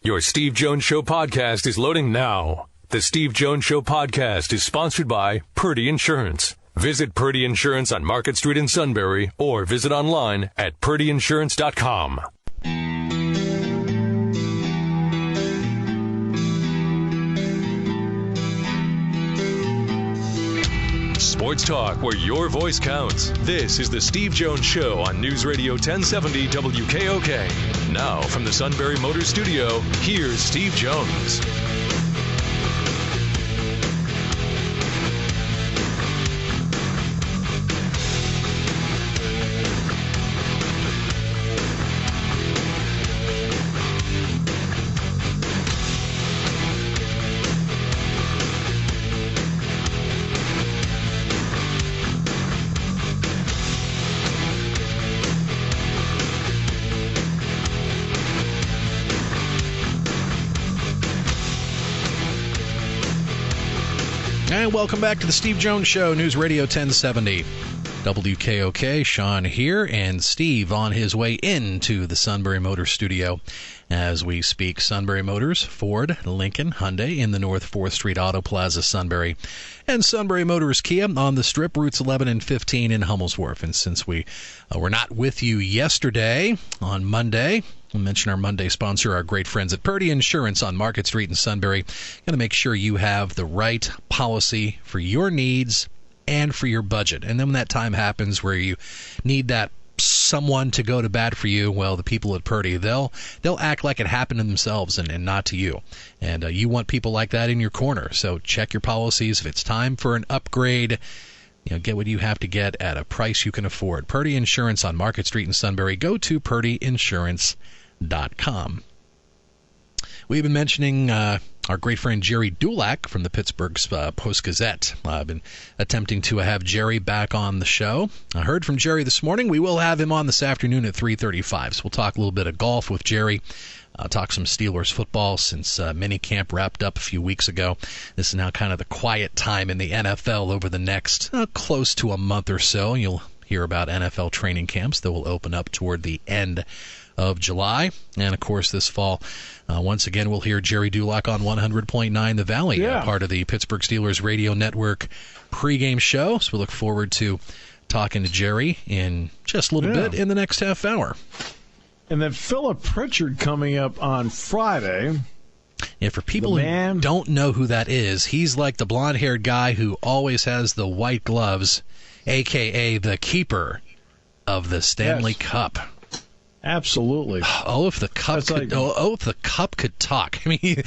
Your Steve Jones Show podcast is loading now. The Steve Jones Show podcast is sponsored by Purdy Insurance. Visit Purdy Insurance on Market Street in Sunbury or visit online at purdyinsurance.com. Sports talk where your voice counts. This is the Steve Jones Show on News Radio 1070 WKOK. Now from the Sunbury Motors Studio, here's Steve Jones. And welcome back to the Steve Jones Show, News Radio 1070. WKOK, Sean here, and Steve on his way into the Sunbury Motors Studio as we speak. Sunbury Motors, Ford, Lincoln, Hyundai in the North 4th Street Auto Plaza, Sunbury, and Sunbury Motors Kia on the Strip, routes 11 and 15 in Hummels Wharf. And since we were not with you yesterday, on Monday, we'll mention our Monday sponsor, our great friends at Purdy Insurance on Market Street in Sunbury. Going to make sure you have the right policy for your needs and for your budget. And then when that time happens where you need that someone to go to bat for you, well, the people at Purdy, they'll act like it happened to themselves and not to you. And you want people like that in your corner. So check your policies. If it's time for an upgrade, get what you have to get at a price you can afford. Purdy Insurance on Market Street in Sunbury. Go to purdyinsurance.com. We've been mentioning our great friend Gerry Dulac from the Pittsburgh Post-Gazette. I've been attempting to have Gerry back on the show. I heard from Gerry this morning. We will have him on this afternoon at 3:35. So we'll talk a little bit of golf with Gerry. Talk some Steelers football since minicamp wrapped up a few weeks ago. This is now kind of the quiet time in the NFL over the next close to a month or so. You'll hear about NFL training camps that will open up toward the end of July. And, of course, this fall, once again, we'll hear Gerry Dulac on 100.9 The Valley, part of the Pittsburgh Steelers Radio Network pregame show. So we look forward to talking to Gerry in just a little bit in the next half hour. And then Philip Pritchard coming up on Friday. Yeah, for people who don't know who that is, he's like the blonde-haired guy who always has the white gloves, a.k.a. the keeper of the Stanley Cup. Absolutely. Oh, if the cup could! If the cup could talk. I mean,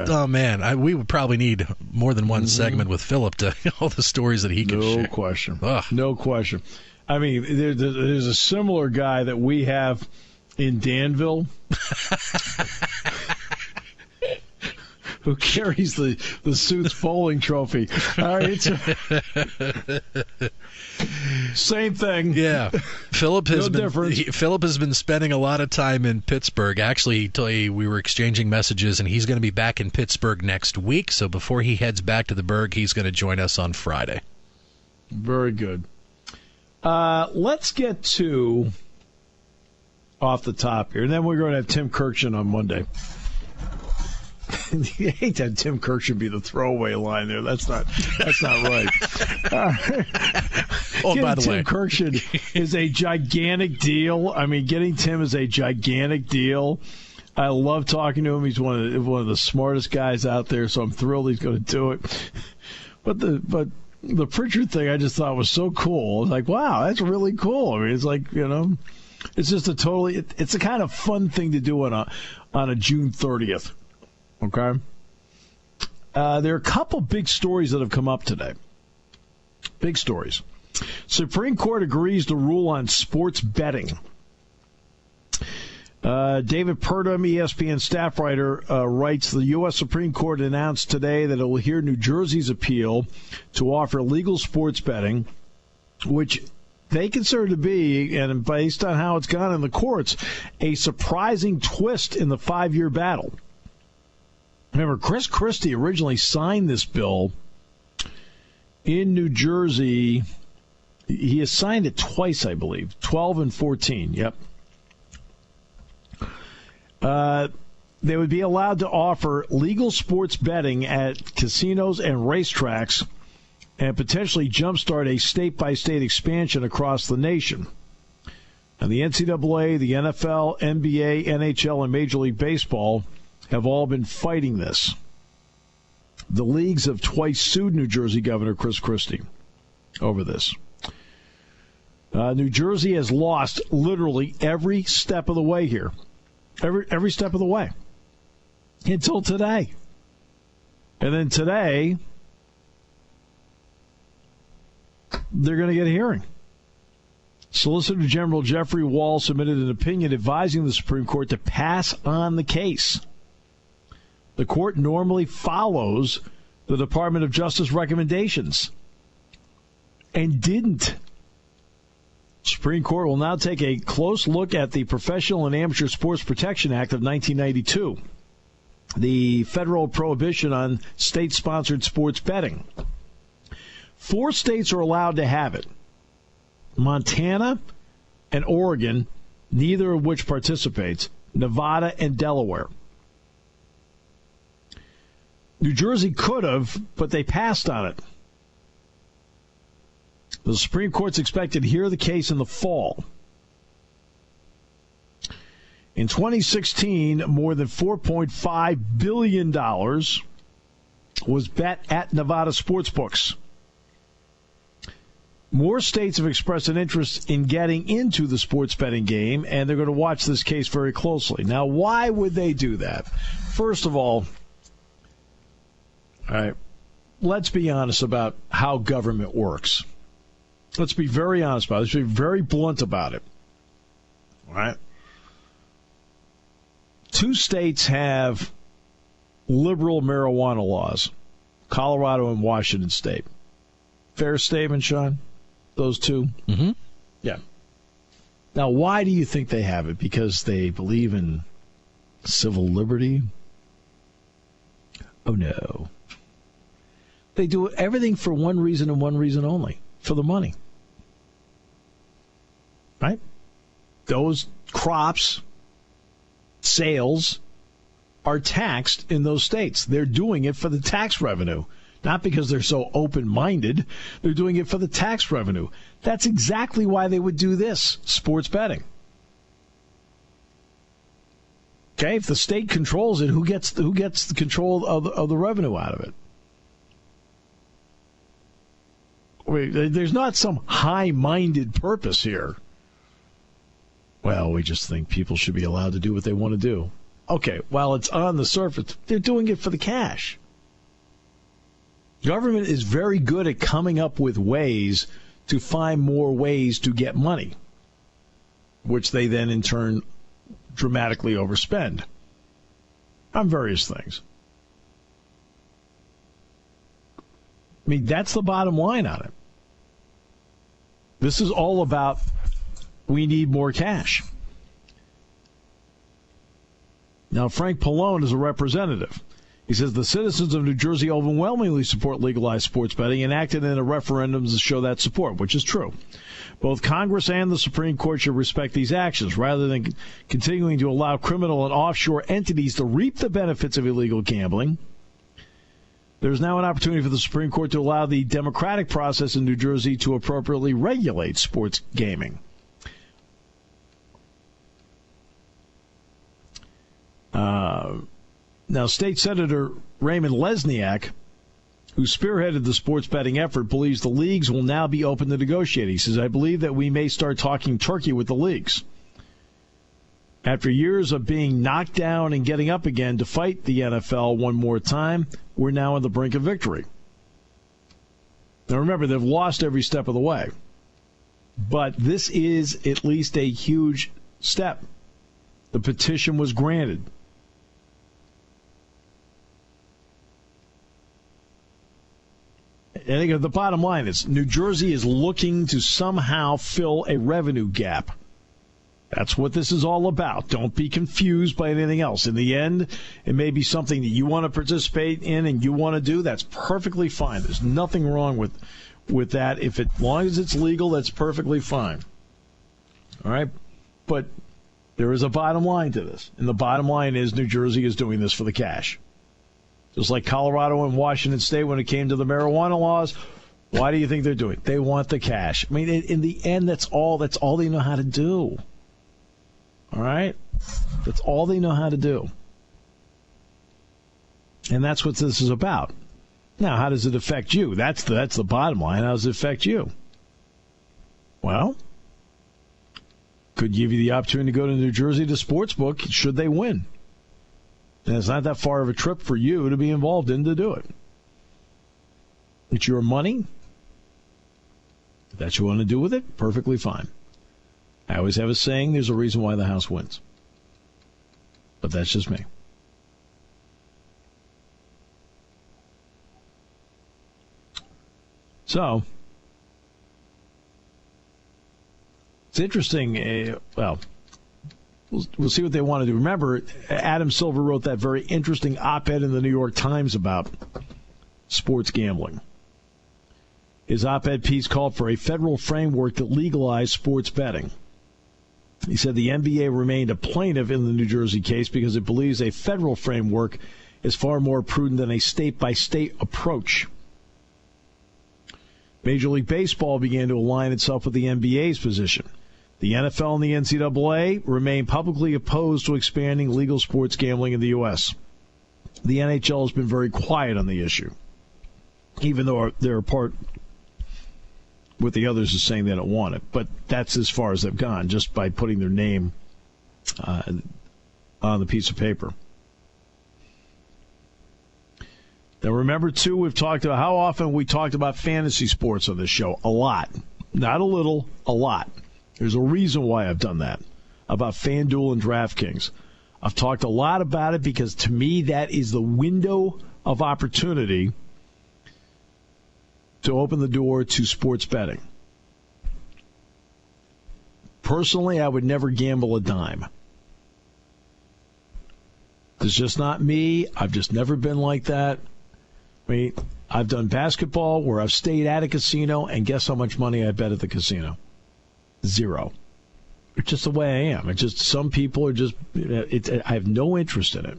oh man, we would probably need more than one segment with Philip to all the stories that he can share. No question. No question. I mean, there's a similar guy that we have in Danville who carries the Suits bowling trophy. All right, same thing. Yeah, Philip has Philip has been spending a lot of time in Pittsburgh. Actually, we were exchanging messages, and he's going to be back in Pittsburgh next week. So before he heads back to the Burgh, he's going to join us on Friday. Very good. Let's get to off the top here, and then we're going to have Tim Kirkshin on Monday. You hate that Tim Kirkshin be the throwaway line there. That's not right. By the way, Tim Kirkshin is a gigantic deal. I mean, getting Tim is a gigantic deal. I love talking to him. He's one of the smartest guys out there, so I'm thrilled he's going to do it. But the Pritchard thing I just thought was so cool. I was like, wow, that's really cool. I mean, it's like, it's just it's a kind of fun thing to do on a June 30th. Okay? There are a couple big stories that have come up today. Big stories. Supreme Court agrees to rule on sports betting. David Purdom, ESPN staff writer, writes, the U.S. Supreme Court announced today that it will hear New Jersey's appeal to offer legal sports betting, which they consider to be, and based on how it's gone in the courts, a surprising twist in the 5-year battle. Remember, Chris Christie originally signed this bill in New Jersey. He has signed it twice, I believe, 12 and 14. Yep. they would be allowed to offer legal sports betting at casinos and racetracks and potentially jumpstart a state-by-state expansion across the nation. And the NCAA, the NFL, NBA, NHL, and Major League Baseball have all been fighting this. The leagues have twice sued New Jersey Governor Chris Christie over this. New Jersey has lost literally every step of the way here. Every step of the way. Until today. And then today, they're going to get a hearing. Solicitor General Jeffrey Wall submitted an opinion advising the Supreme Court to pass on the case. The court normally follows the Department of Justice recommendations and didn't. Supreme Court will now take a close look at the Professional and Amateur Sports Protection Act of 1992, the federal prohibition on state-sponsored sports betting. 4 states are allowed to have it. Montana and Oregon, neither of which participates, Nevada and Delaware. New Jersey could have, but they passed on it. The Supreme Court's expected to hear the case in the fall. In 2016, more than $4.5 billion was bet at Nevada sportsbooks. More states have expressed an interest in getting into the sports betting game, and they're going to watch this case very closely. Now, why would they do that? First of all, let's be honest about how government works. Let's be very honest about it. Let's be very blunt about it. All right? 2 states have liberal marijuana laws, Colorado and Washington State. Fair statement, Sean? Those 2? Mm-hmm. Yeah. Now, why do you think they have it? Because they believe in civil liberty? Oh, no. They do everything for one reason and one reason only, for the money. Right? Those crops, sales, are taxed in those states. They're doing it for the tax revenue. Not because they're so open-minded. They're doing it for the tax revenue. That's exactly why they would do this, sports betting. Okay, if the state controls it, who gets the control of the revenue out of it? There's not some high-minded purpose here. Well, we just think people should be allowed to do what they want to do. Okay, while it's on the surface, they're doing it for the cash. Government is very good at coming up with ways to find more ways to get money, which they then in turn dramatically overspend on various things. I mean, that's the bottom line on it. This is all about we need more cash. Now, Frank Pallone is a representative. He says the citizens of New Jersey overwhelmingly support legalized sports betting and acted in a referendum to show that support, which is true. Both Congress and the Supreme Court should respect these actions rather than continuing to allow criminal and offshore entities to reap the benefits of illegal gambling. There's now an opportunity for the Supreme Court to allow the democratic process in New Jersey to appropriately regulate sports gaming. Now, State Senator Raymond Lesniak, who spearheaded the sports betting effort, believes the leagues will now be open to negotiate. He says, I believe that we may start talking turkey with the leagues. After years of being knocked down and getting up again to fight the NFL one more time, we're now on the brink of victory. Now, remember, they've lost every step of the way. But this is at least a huge step. The petition was granted. I think the bottom line is New Jersey is looking to somehow fill a revenue gap. That's what this is all about. Don't be confused by anything else. In the end, it may be something that you want to participate in and you want to do. That's perfectly fine. There's nothing wrong with that. As long as it's legal, that's perfectly fine. All right? But There is a bottom line to this. And the bottom line is New Jersey is doing this for the cash. Just like Colorado and Washington State when it came to the marijuana laws. Why do you think they're doing it? They want the cash. I mean, in the end, that's all they know how to do. All right? That's all they know how to do. And that's what this is about. Now, how does it affect you? That's the bottom line. How does it affect you? Well, could give you the opportunity to go to New Jersey to sportsbook should they win. And it's not that far of a trip for you to be involved in to do it. It's your money. If that's what you want to do with it, perfectly fine. I always have a saying, there's a reason why the house wins. But that's just me. So, it's interesting. We'll see what they want to do. Remember, Adam Silver wrote that very interesting op-ed in the New York Times about sports gambling. His op-ed piece called for a federal framework to legalize sports betting. He said the NBA remained a plaintiff in the New Jersey case because it believes a federal framework is far more prudent than a state-by-state approach. Major League Baseball began to align itself with the NBA's position. The NFL and the NCAA remain publicly opposed to expanding legal sports gambling in the U.S. The NHL has been very quiet on the issue, even though they're apart with the others is saying they don't want it. But that's as far as they've gone, just by putting their name on the piece of paper. Now, remember, too, we've talked about how often we talked about fantasy sports on this show. A lot. Not a little, a lot. There's a reason why I've done that, about FanDuel and DraftKings. I've talked a lot about it because, to me, that is the window of opportunity to open the door to sports betting. Personally, I would never gamble a dime. It's just not me. I've just never been like that. I mean, I've done basketball where I've stayed at a casino, and guess how much money I bet at the casino? Zero. It's just the way I am. It's just some people are just, I have no interest in it.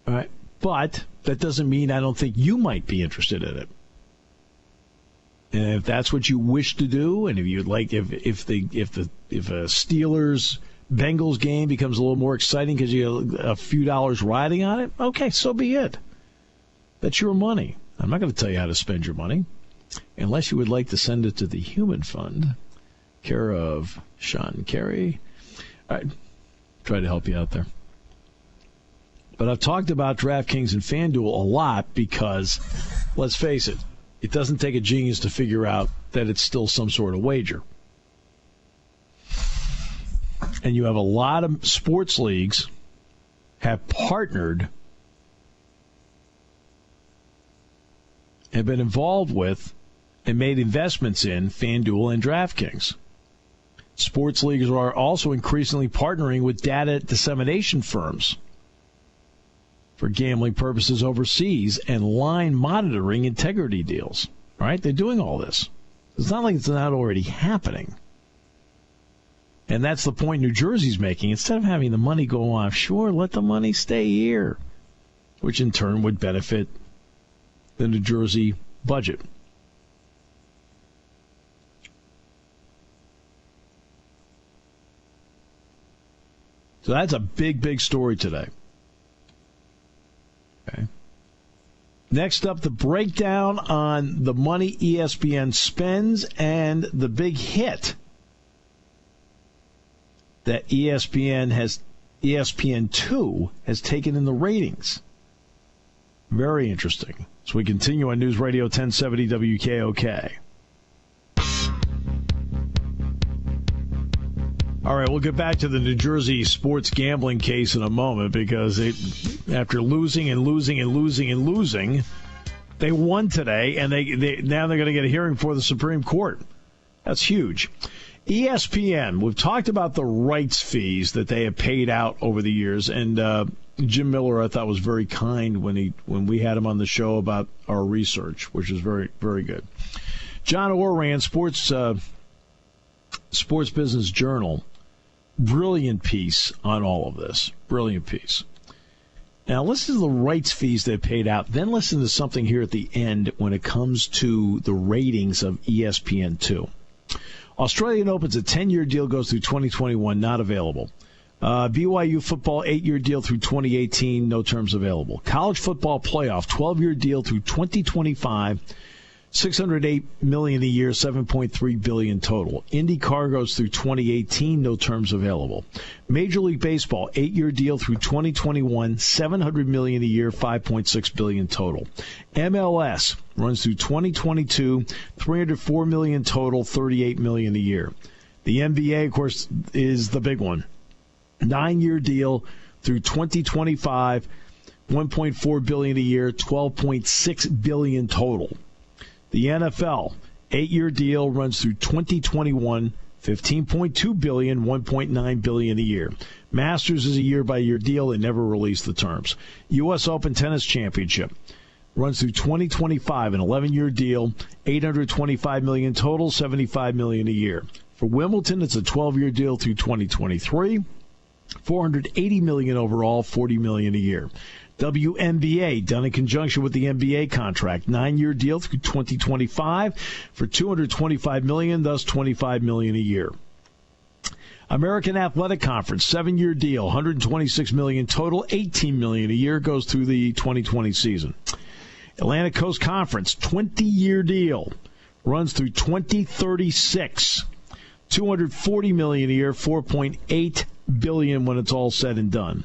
All right. But that doesn't mean I don't think you might be interested in it. And if that's what you wish to do, and if you'd like, if a Steelers Bengals game becomes a little more exciting because you have a few dollars riding on it, okay, so be it. That's your money. I'm not going to tell you how to spend your money, unless you would like to send it to the Human Fund, care of Sean Carey. All right, try to help you out there. But I've talked about DraftKings and FanDuel a lot because, let's face it, it doesn't take a genius to figure out that it's still some sort of wager. And you have a lot of sports leagues have partnered, have been involved with, and made investments in FanDuel and DraftKings. Sports leagues are also increasingly partnering with data dissemination firms for gambling purposes overseas and line monitoring integrity deals. Right? They're doing all this. It's not like it's not already happening. And that's the point New Jersey's making. Instead of having the money go offshore, let the money stay here, which in turn would benefit the New Jersey budget. So that's a big, big story today. Okay. Next up, the breakdown on the money ESPN spends and the big hit that ESPN2 has taken in the ratings. Very interesting. So we continue on News Radio 1070 WKOK. All right, we'll get back to the New Jersey sports gambling case in a moment because after losing and losing and losing and losing, they won today, and now they're going to get a hearing before the Supreme Court. That's huge. ESPN, we've talked about the rights fees that they have paid out over the years, and Jim Miller, I thought, was very kind when we had him on the show about our research, which is very, very good. John Oran, Sports Business Journal, brilliant piece on all of this. Brilliant piece. Now, listen to the rights fees they paid out. Then listen to something here at the end when it comes to the ratings of ESPN2. Australian Open's a 10-year deal, goes through 2021, not available. BYU football 8-year deal through 2018, no terms available. College football playoff 12-year deal through 2025, $608 million a year, $7.3 billion total. IndyCar goes through 2018, no terms available. Major League Baseball 8-year deal through 2021, $700 million a year, $5.6 billion total. MLS runs through 2022, $304 million total, $38 million a year. The NBA, of course, is the big one. 9-year deal through 2025, $1.4 billion a year, $12.6 billion total. The NFL 8-year deal runs through 2021, $15.2 billion, $1.9 billion a year. Masters is a year-by-year deal. They never release the terms. U.S. Open Tennis Championship runs through 2025, an 11-year deal, $825 million total, $75 million a year. For Wimbledon, it's a 12-year deal through 2023. $480 million overall, $40 million a year. WNBA, done in conjunction with the NBA contract, 9-year deal through 2025 for $225 million, thus $25 million a year. American Athletic Conference, 7-year deal, $126 million total, $18 million a year, goes through the 2020 season. Atlantic Coast Conference, 20-year deal, runs through 2036, $240 million a year, $4.8 billion when it's all said and done.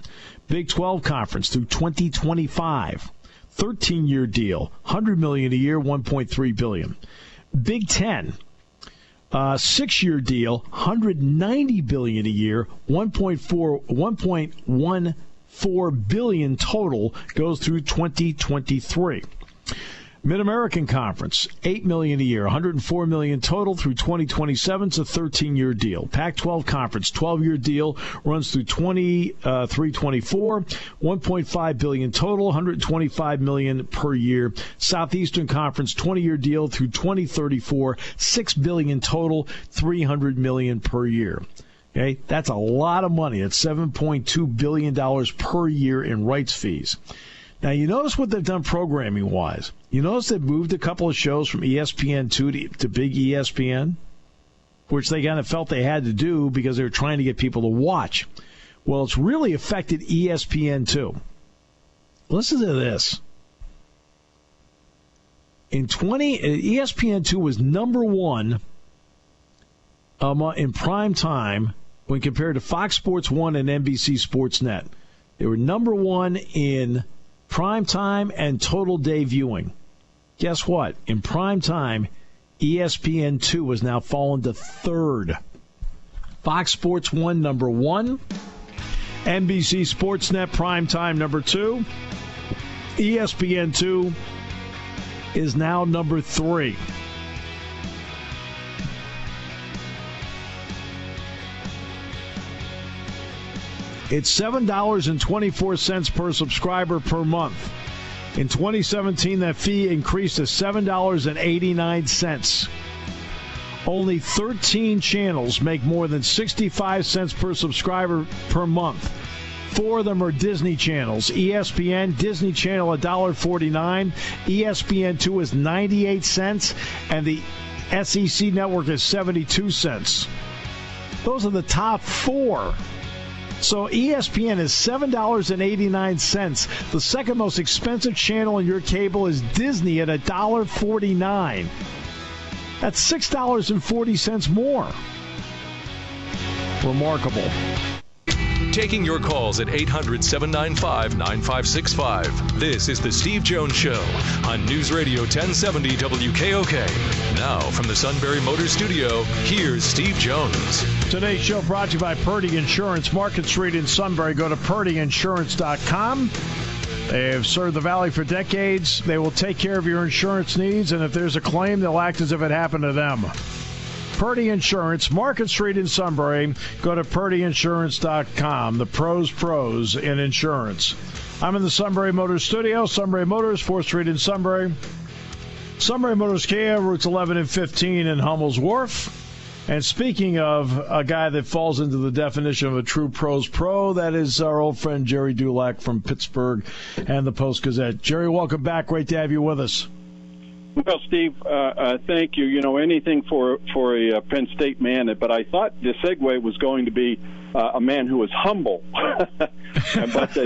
Big 12 Conference through 2025, 13-year deal, $100 million a year, $1.3 billion. Big 10, 6-year deal, $190 billion a year, $1.14 billion total, goes through 2023. Mid-American Conference, $8 million a year, $104 million total through 2027. It's a 13-year deal. Pac-12 Conference, 12-year deal, runs through 23-24, $1.5 billion total, $125 million per year. Southeastern Conference, 20-year deal through 2034, $6 billion total, $300 million per year. Okay, that's a lot of money. That's $7.2 billion per year in rights fees. Now, you notice what they've done programming-wise. You notice they've moved a couple of shows from ESPN2 to Big ESPN, which they kind of felt they had to do because they were trying to get people to watch. Well, it's really affected ESPN2. Listen to this. ESPN2 was number one in prime time when compared to Fox Sports 1 and NBC Sports Net. They were number one in prime time and total day viewing. Guess what? In prime time, ESPN2 has now fallen to third. Fox Sports 1, number one. NBC Sportsnet prime time, number two. ESPN2 is now number three. It's $7.24 per subscriber per month. In 2017, that fee increased to $7.89. Only 13 channels make more than 65 cents per subscriber per month. 4 of them are Disney channels. ESPN, Disney Channel, $1.49. ESPN2 is 98 cents, and the SEC Network is 72 cents. Those are the top 4. So ESPN is $7.89. The second most expensive channel in your cable is Disney at $1.49. That's $6.40 more. Remarkable. Taking your calls at 800-795-9565. This is the Steve Jones Show on News Radio 1070 WKOK. Now from the Sunbury Motor Studio, here's Steve Jones. Today's show brought to you by Purdy Insurance, Market Street in Sunbury. Go to purdyinsurance.com. They have served the Valley for decades. They will take care of your insurance needs, and if there's a claim, they'll act as if it happened to them. Purdy Insurance, Market Street in Sunbury. Go to purdyinsurance.com. The pros in insurance. I'm in the Sunbury Motors studio. Sunbury Motors, 4th Street in Sunbury. Sunbury Motors Kia, routes 11 and 15 in Hummel's Wharf. And speaking of a guy that falls into the definition of a true pro's pro, that is our old friend Gerry Dulac from Pittsburgh and the Post-Gazette. Gerry, welcome back. Great to have you with us. Well, Steve, thank you. You know, anything for a Penn State man, but I thought the segue was going to be a man who was humble. But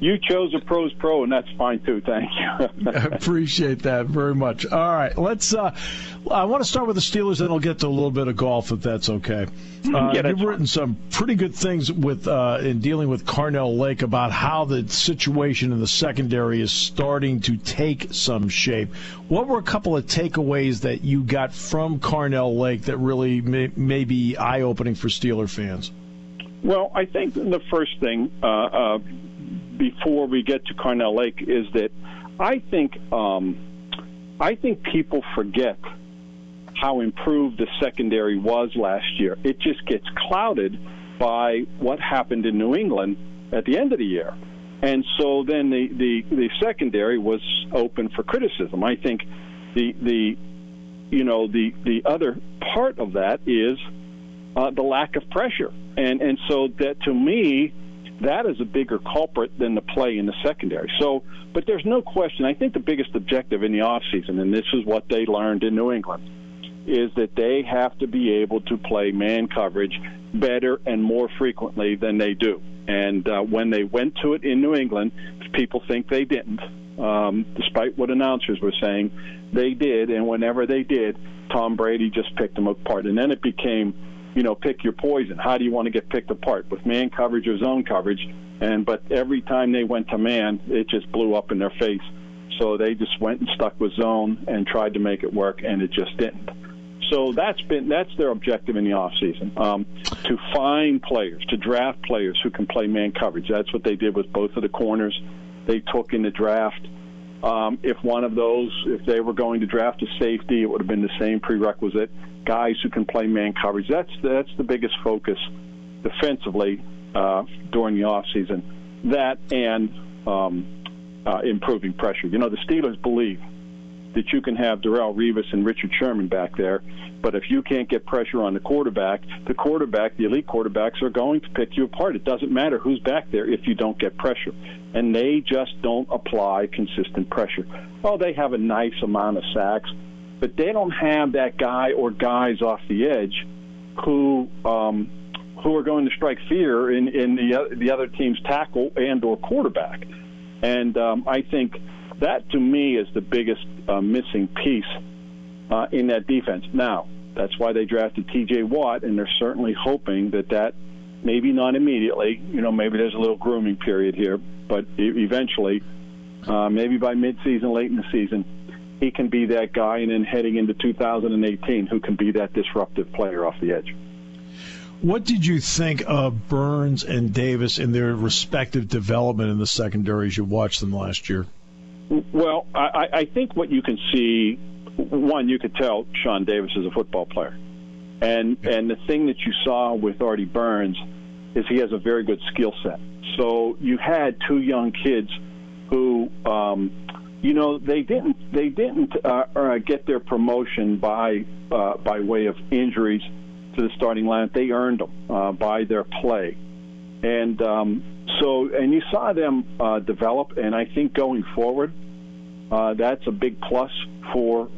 you chose a pro's pro, and that's fine, too. Thank you. I appreciate that very much. All right, let's. I want to start with the Steelers, then I'll get to a little bit of golf, if that's okay. You've written some pretty good things in dealing with Carnell Lake about how the situation in the secondary is starting to take some shape. What were a couple of takeaways that you got from Carnell Lake that really may be eye-opening for Steeler fans? Well, I think the first thing before we get to Carnell Lake is that I think people forget how improved the secondary was last year. It just gets clouded by what happened in New England at the end of the year. And so then the secondary was open for criticism. I think the other part of that is the lack of pressure. And so that, to me, that is a bigger culprit than the play in the secondary. So, but there's no question. I think the biggest objective in the offseason, and this is what they learned in New England, is that they have to be able to play man coverage better and more frequently than they do. And when they went to it in New England, people think they didn't, despite what announcers were saying. They did, and whenever they did, Tom Brady just picked them apart. And then it became, pick your poison. How do you want to get picked apart, with man coverage or zone coverage? But every time they went to man, it just blew up in their face. So they just went and stuck with zone and tried to make it work, and it just didn't. So that's their objective in the offseason, to find players, to draft players who can play man coverage. That's what they did with both of the corners they took in the draft. If they were going to draft a safety, it would have been the same prerequisite. Guys who can play man coverage. That's the biggest focus defensively during the offseason. That and improving pressure. The Steelers believe that you can have Darrelle Revis and Richard Sherman back there, but if you can't get pressure on the quarterback, the elite quarterbacks are going to pick you apart. It doesn't matter who's back there if you don't get pressure. And they just don't apply consistent pressure. Oh, they have a nice amount of sacks, but they don't have that guy or guys off the edge who are going to strike fear in the other team's tackle and or quarterback. And I think that, to me, is the biggest missing piece in that defense. Now, that's why they drafted T.J. Watt, and they're certainly hoping that maybe not immediately, maybe there's a little grooming period here, but eventually, maybe by midseason, late in the season, he can be that guy, and then heading into 2018, who can be that disruptive player off the edge. What did you think of Burns and Davis in their respective development in the secondary as you watched them last year? Well, I think what you can see, one, you could tell Sean Davis is a football player. And the thing that you saw with Artie Burns is he has a very good skill set. So you had two young kids who, they didn't get their promotion by way of injuries to the starting lineup. They earned them by their play. And and you saw them develop, and I think going forward, that's a big plus for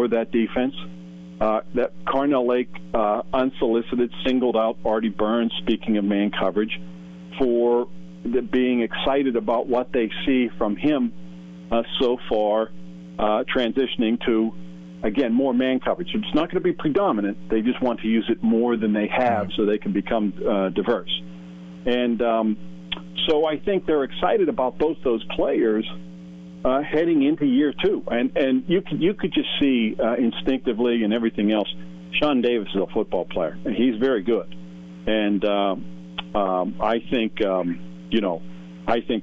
that defense. That Carnell Lake unsolicited singled out Artie Burns, speaking of man coverage, for being excited about what they see from him so far, transitioning to, again, more man coverage. It's not going to be predominant. They just want to use it more than they have so they can become diverse. And so I think they're excited about both those players heading into year two. And you could just see instinctively and everything else, Sean Davis is a football player, and he's very good. And I think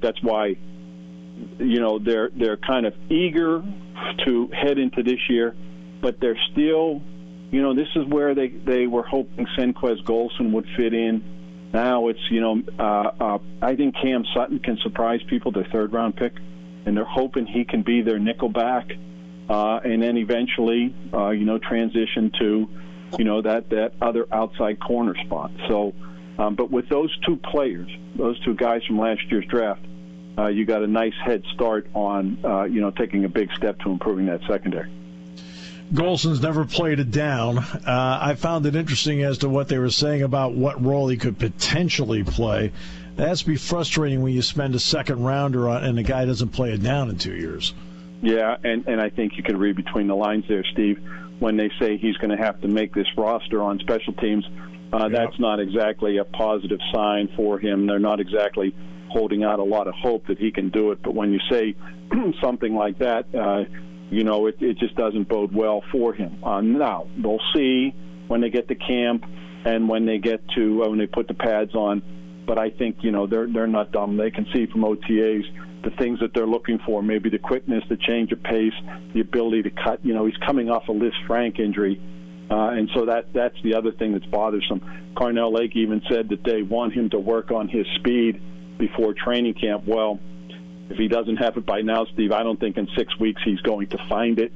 that's why they're kind of eager to head into this year, but they're still, this is where they were hoping Senquez Golson would fit in. Now it's, I think Cam Sutton can surprise people, their third-round pick, and they're hoping he can be their nickel back, and then eventually, transition to that other outside corner spot. So, but with those two players, those two guys from last year's draft, you got a nice head start on, taking a big step to improving that secondary. Golson's never played it down. I found it interesting as to what they were saying about what role he could potentially play. That has to be frustrating when you spend a second rounder on and the guy doesn't play it down in 2 years. Yeah, and I think you can read between the lines there, Steve, when they say he's going to have to make this roster on special teams. That's not exactly a positive sign for him. They're not exactly holding out a lot of hope that he can do it. But when you say something like that, it just doesn't bode well for him. Now, they'll see when they get to camp and when they get to when they put the pads on. But I think, they're not dumb. They can see from OTAs the things that they're looking for, maybe the quickness, the change of pace, the ability to cut. He's coming off a Liz Frank injury. And so that's the other thing that's bothersome. Carnell Lake even said that they want him to work on his speed before training camp. Well, if he doesn't have it by now, Steve, I don't think in 6 weeks he's going to find it.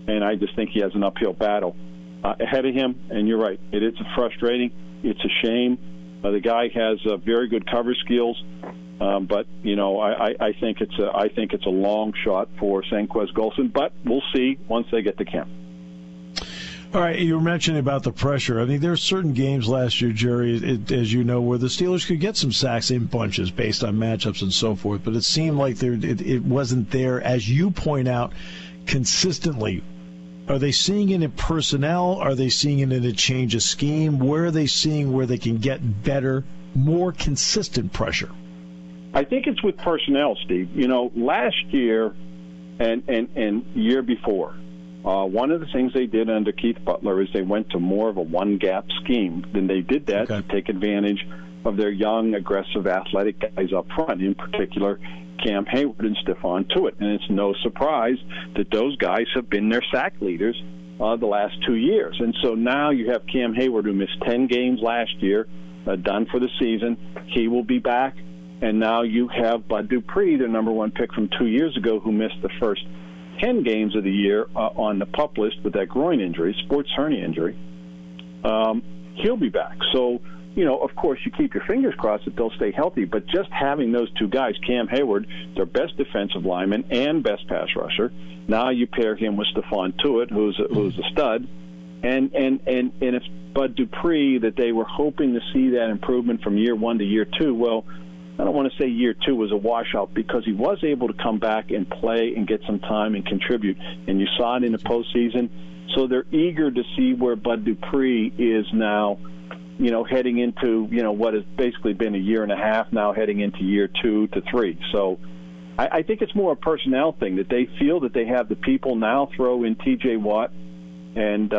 And I just think he has an uphill battle ahead of him. And you're right. It is frustrating. It's a shame. The guy has very good cover skills. But I think it's a long shot for Sanquez Golson. But we'll see once they get to camp. All right, you were mentioning about the pressure. I mean, there are certain games last year, Jerry, as you know, where the Steelers could get some sacks in bunches based on matchups and so forth, but it seemed like it wasn't there, as you point out, consistently. Are they seeing it in personnel? Are they seeing it in a change of scheme? Where are they seeing where they can get better, more consistent pressure? I think it's with personnel, Steve. Last year and year before, one of the things they did under Keith Butler is they went to more of a one-gap scheme. Then they did that to take advantage of their young, aggressive, athletic guys up front, in particular Cam Hayward and Stephon Tuitt. And it's no surprise that those guys have been their sack leaders the last 2 years. And so now you have Cam Hayward, who missed 10 games last year, done for the season. He will be back. And now you have Bud Dupree, the number one pick from 2 years ago, who missed the first 10 games of the year on the PUP list with that groin injury, sports hernia injury. He'll be back. So, of course, you keep your fingers crossed that they'll stay healthy, but just having those two guys, Cam Hayward, their best defensive lineman and best pass rusher, now you pair him with Stephon Tuitt, who's a stud, and if Bud Dupree, that they were hoping to see that improvement from year one to year two, well, I don't want to say year two was a washout because he was able to come back and play and get some time and contribute, and you saw it in the postseason. So they're eager to see where Bud Dupree is now, heading into, what has basically been a year and a half now, heading into year 2 to 3. So I think it's more a personnel thing, that they feel that they have the people now, throw in T.J. Watt, and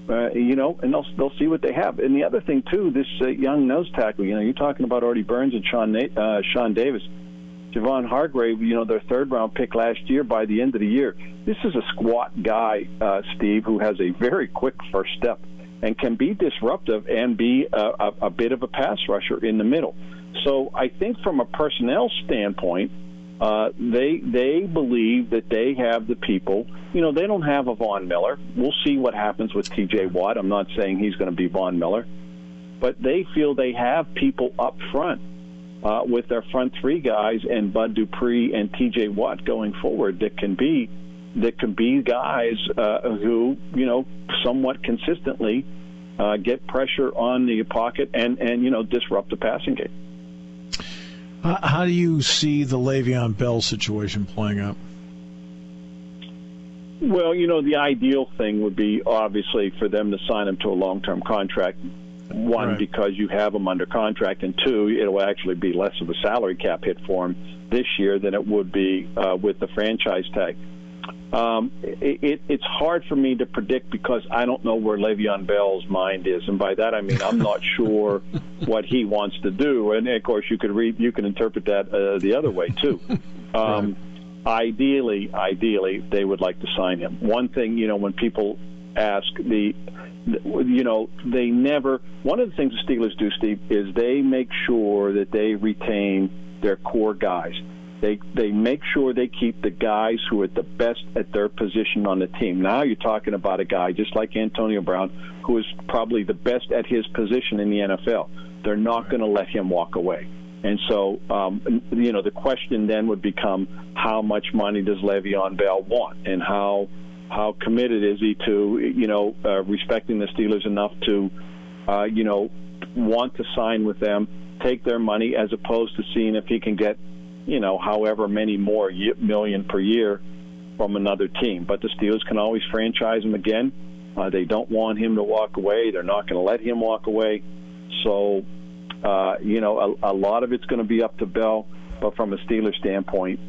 and they'll see what they have. And the other thing, too, this young nose tackle, you're talking about Artie Burns and Sean Davis. Javon Hargrave, their third-round pick last year, by the end of the year. This is a squat guy, Steve, who has a very quick first step and can be disruptive and be a bit of a pass rusher in the middle. So I think from a personnel standpoint, they believe that they have the people. They don't have a Von Miller. We'll see what happens with T.J. Watt. I'm not saying he's going to be Von Miller. But they feel they have people up front with their front three guys and Bud Dupree and T.J. Watt going forward that can be guys who, somewhat consistently get pressure on the pocket and disrupt the passing game. How do you see the Le'Veon Bell situation playing out? Well, the ideal thing would be, obviously, for them to sign him to a long-term contract. One, right, because you have him under contract, and two, it'll actually be less of a salary cap hit for him this year than it would be with the franchise tag. It's hard for me to predict because I don't know where Le'Veon Bell's mind is, and by that I mean I'm not sure what he wants to do. And of course, you can interpret that the other way too. Right. Ideally, they would like to sign him. One thing, when people ask they never. One of the things the Steelers do, Steve, is they make sure that they retain their core guys. They make sure they keep the guys who are the best at their position on the team. Now you're talking about a guy just like Antonio Brown, who is probably the best at his position in the NFL. They're not going to let him walk away. And so, the question then would become, how much money does Le'Veon Bell want, and how committed is he to, respecting the Steelers enough to, want to sign with them, take their money, as opposed to seeing if he can get, however many more million per year from another team. But the Steelers can always franchise him again. They don't want him to walk away. They're not going to let him walk away. So, a lot of it's going to be up to Bell. But from a Steelers standpoint,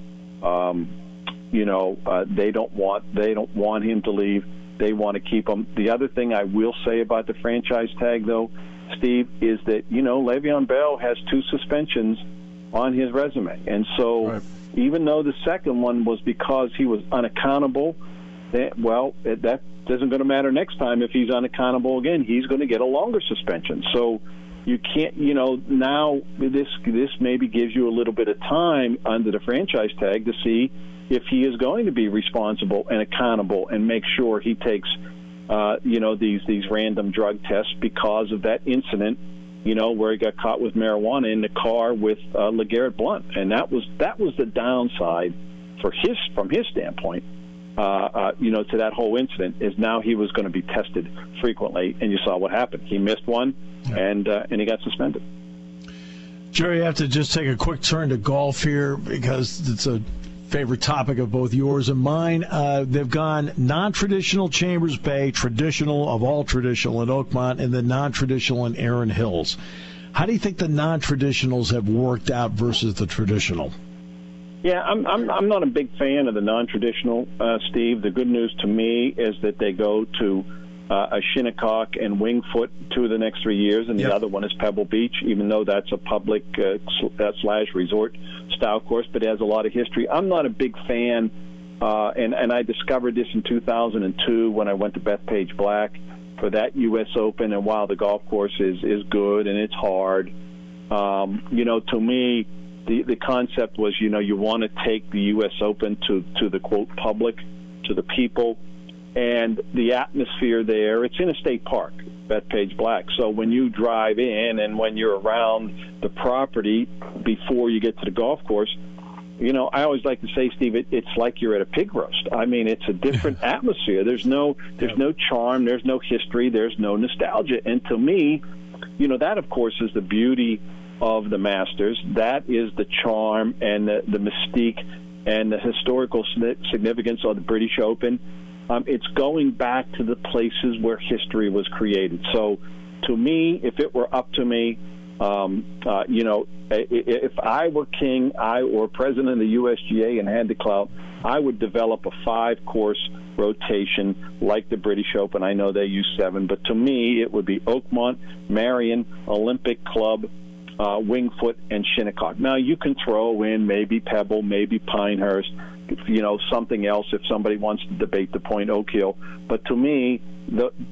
they don't want him to leave. They want to keep him. The other thing I will say about the franchise tag, though, Steve, is that, Le'Veon Bell has 2 suspensions on his resume. And so even though the second one was because he was unaccountable, that isn't going to matter next time. If he's unaccountable again, he's going to get a longer suspension. So you can't, now this maybe gives you a little bit of time under the franchise tag to see if he is going to be responsible and accountable and make sure he takes, these random drug tests because of that incident, where he got caught with marijuana in the car with LeGarrette Blount. And that was the downside from his standpoint, to that whole incident, is now he was going to be tested frequently, and you saw what happened. He missed one, and he got suspended. Gerry, I have to just take a quick turn to golf here because it's a favorite topic of both yours and mine. They've gone non-traditional Chambers Bay, traditional of all traditional in Oakmont, and then non-traditional in Erin Hills. How do you think the non-traditionals have worked out versus the traditional? Yeah, I'm not a big fan of the non-traditional, Steve. The good news to me is that they go to a Shinnecock and Wingfoot 2 of the next 3 years, and the other one is Pebble Beach, even though that's a public / resort style course, but it has a lot of history. I'm not a big fan, and I discovered this in 2002 when I went to Bethpage Black for that U.S. Open, and while the golf course is good and it's hard, to me, the concept was, you want to take the U.S. Open to the, quote, public, to the people, and the atmosphere there, it's in a state park, Bethpage Black. So when you drive in and when you're around the property before you get to the golf course, I always like to say, Steve, it's like you're at a pig roast. I mean, it's a different atmosphere. There's no charm, there's no history, there's no nostalgia. And to me, that, of course, is the beauty of the Masters. That is the charm and the mystique and the historical significance of the British Open. It's going back to the places where history was created. So, to me, if it were up to me, if I were king, or president of the USGA and had the clout, I would develop a 5-course rotation like the British Open. I know they use 7, but to me, it would be Oakmont, Marion, Olympic Club, Wingfoot, and Shinnecock. Now, you can throw in maybe Pebble, maybe Pinehurst, something else if somebody wants to debate the point, Oak Hill. But to me,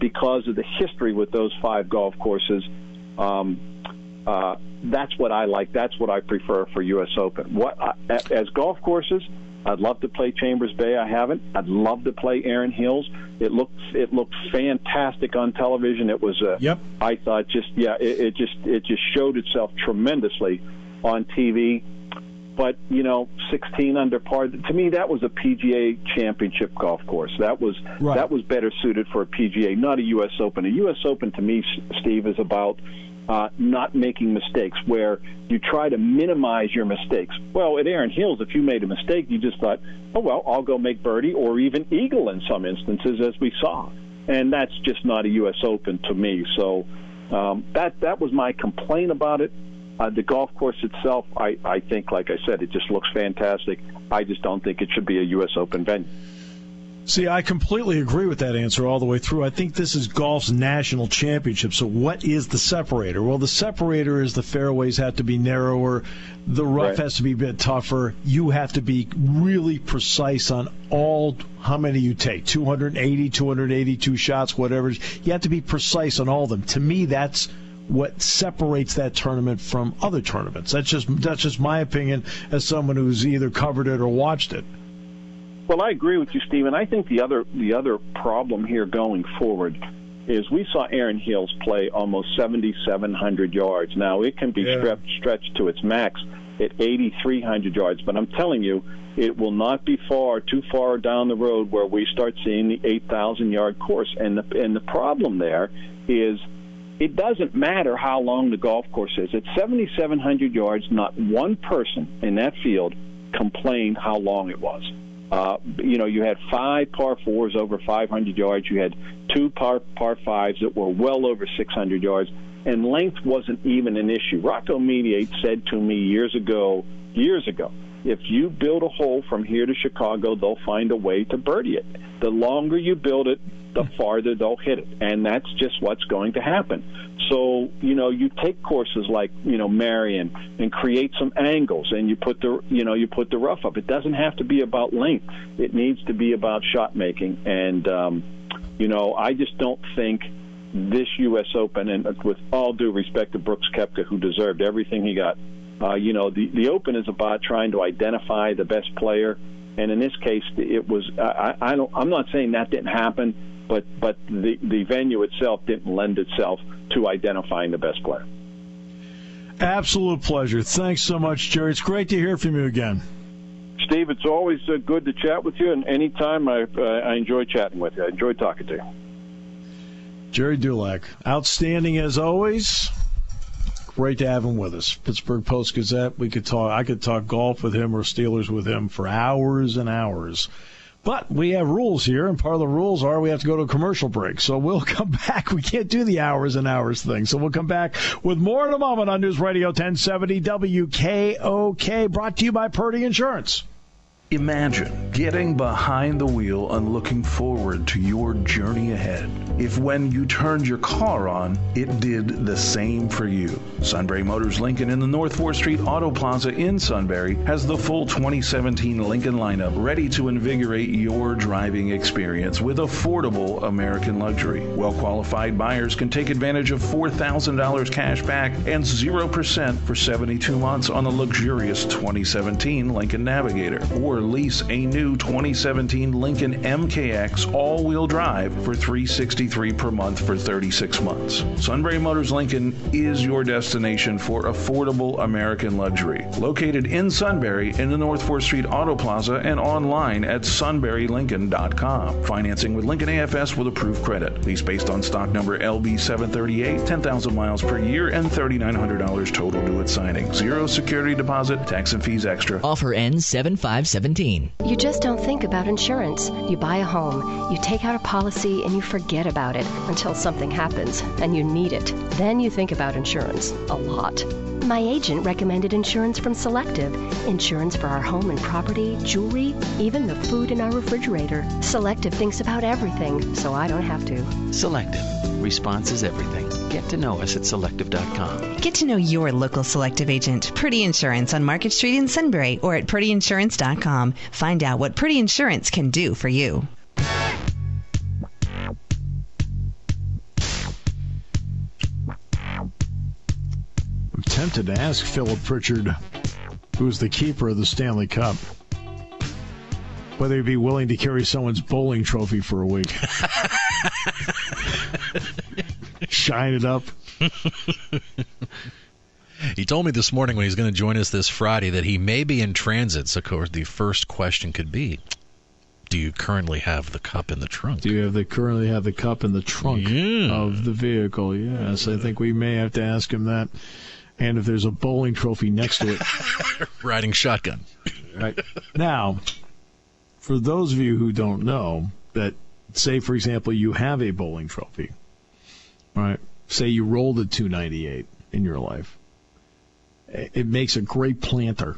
because of the history with those 5 golf courses, that's what I like. That's what I prefer for U.S. Open. As golf courses, I'd love to play Chambers Bay. I haven't. I'd love to play Erin Hills. It looked fantastic on television. It was I thought it just showed itself tremendously on TV. But 16 under par. To me, that was a PGA Championship golf course. That was better suited for a PGA, not a U.S. Open. A U.S. Open to me, Steve, is about not making mistakes, where you try to minimize your mistakes. Well, at Erin Hills, if you made a mistake, you just thought, oh, well, I'll go make birdie or even eagle in some instances, as we saw. And that's just not a U.S. Open to me. So that was my complaint about it. The golf course itself, I think, like I said, it just looks fantastic. I just don't think it should be a U.S. Open venue. See, I completely agree with that answer all the way through. I think this is golf's national championship. So what is the separator? Well, the separator is the fairways have to be narrower. The rough has to be a bit tougher. You have to be really precise on how many you take, 280, 282 shots, whatever. You have to be precise on all of them. To me, that's what separates that tournament from other tournaments. That's just my opinion as someone who's either covered it or watched it. Well, I agree with you, Steve, and I think the other problem here going forward is we saw Aaron Hills play almost 7,700 yards. Now, it can be stretched to its max at 8,300 yards, but I'm telling you, it will not be too far down the road where we start seeing the 8,000-yard course. And the problem there is it doesn't matter how long the golf course is. At 7,700 yards, not one person in that field complained how long it was. You had 5 par 4s over 500 yards. You had 2 par 5s that were well over 600 yards, and length wasn't even an issue. Rocco Mediate said to me years ago, if you build a hole from here to Chicago, they'll find a way to birdie it. The longer you build it, the farther they'll hit it, and that's just what's going to happen. So, you take courses like, Marion and create some angles, and you put the rough up. It doesn't have to be about length. It needs to be about shot making. And, I just don't think this U.S. Open, and with all due respect to Brooks Koepka, who deserved everything he got, the Open is about trying to identify the best player. And in this case, it was. I'm not saying that didn't happen, but the venue itself didn't lend itself to identifying the best player. Absolute pleasure. Thanks so much, Gerry. It's great to hear from you again. Steve, it's always good to chat with you, and anytime I enjoy chatting with you. I enjoy talking to you. Gerry Dulac, outstanding as always. Great to have him with us. Pittsburgh Post-Gazette. I could talk golf with him or Steelers with him for hours and hours. But we have rules here, and part of the rules are we have to go to a commercial break. So we'll come back. We can't do the hours and hours thing. So we'll come back with more in a moment on News Radio 1070 WKOK, brought to you by Purdy Insurance. Imagine getting behind the wheel and looking forward to your journey ahead. If when you turned your car on, it did the same for you. Sunbury Motors Lincoln in the North 4th Street Auto Plaza in Sunbury has the full 2017 Lincoln lineup ready to invigorate your driving experience with affordable American luxury. Well-qualified buyers can take advantage of $4,000 cash back and 0% for 72 months on the luxurious 2017 Lincoln Navigator, or lease a new 2017 Lincoln MKX all-wheel drive for $363 per month for 36 months. Sunbury Motors Lincoln is your destination for affordable American luxury. Located in Sunbury in the North 4th Street Auto Plaza and online at sunburylincoln.com. Financing with Lincoln AFS with approved credit. Lease based on stock number LB738, 10,000 miles per year and $3,900 total due at signing. Zero security deposit, tax and fees extra. Offer ends 7/5/17. You just don't think about insurance. You buy a home, you take out a policy, and you forget about it until something happens and you need it. Then you think about insurance a lot. My agent recommended insurance from Selective. Insurance for our home and property, jewelry, even the food in our refrigerator. Selective thinks about everything, so I don't have to. Selective. Response is everything. Get to know us at Selective.com. Get to know your local Selective agent, Purdy Insurance on Market Street in Sunbury, or at PurdyInsurance.com. Find out what Purdy Insurance can do for you. I'm tempted to ask Philip Pritchard, who's the keeper of the Stanley Cup, whether he'd be willing to carry someone's bowling trophy for a week. Shine it up. He told me this morning when he's going to join us this Friday that he may be in transit. So, of course, the first question could be, do you currently have the cup in the trunk? Do you currently have the cup in the trunk of the vehicle? Yes, I think we may have to ask him that. And if there's a bowling trophy next to it. Riding shotgun. Right. Now, for those of you who don't know, that say, for example, you have a bowling trophy, right? Say you rolled a 298 in your life. It makes a great planter.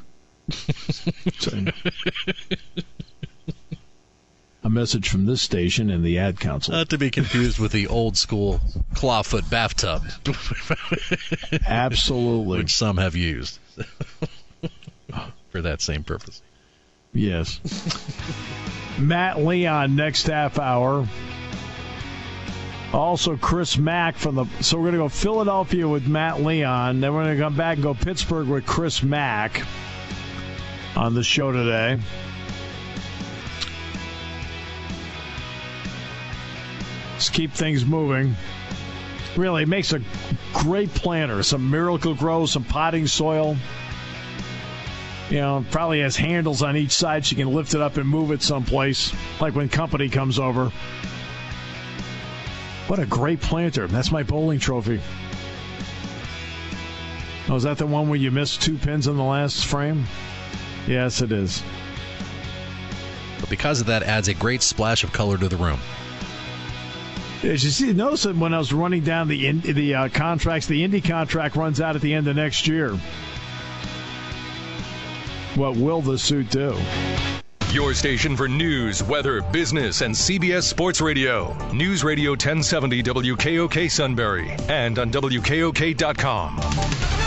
A message from this station and the ad council. Not to be confused with the old school clawfoot bathtub. Absolutely. Which some have used for that same purpose. Yes. Matt Leon next half hour. Also, Chris Mack so we're going to go Philadelphia with Matt Leon. Then we're going to come back and go Pittsburgh with Chris Mack on the show today. Let's keep things moving. Really, it makes a great planter. Some Miracle Grow, some potting soil. Probably has handles on each side so you can lift it up and move it someplace, like when company comes over. What a great planter. That's my bowling trophy. Oh, is that the one where you missed 2 pins in the last frame? Yes, it is. But because of that, adds a great splash of color to the room. As you see, notice that when I was running down the contracts, the Indy contract runs out at the end of next year. What will the suit do? Your station for news, weather, business, and CBS Sports Radio. News Radio 1070 WKOK Sunbury and on WKOK.com.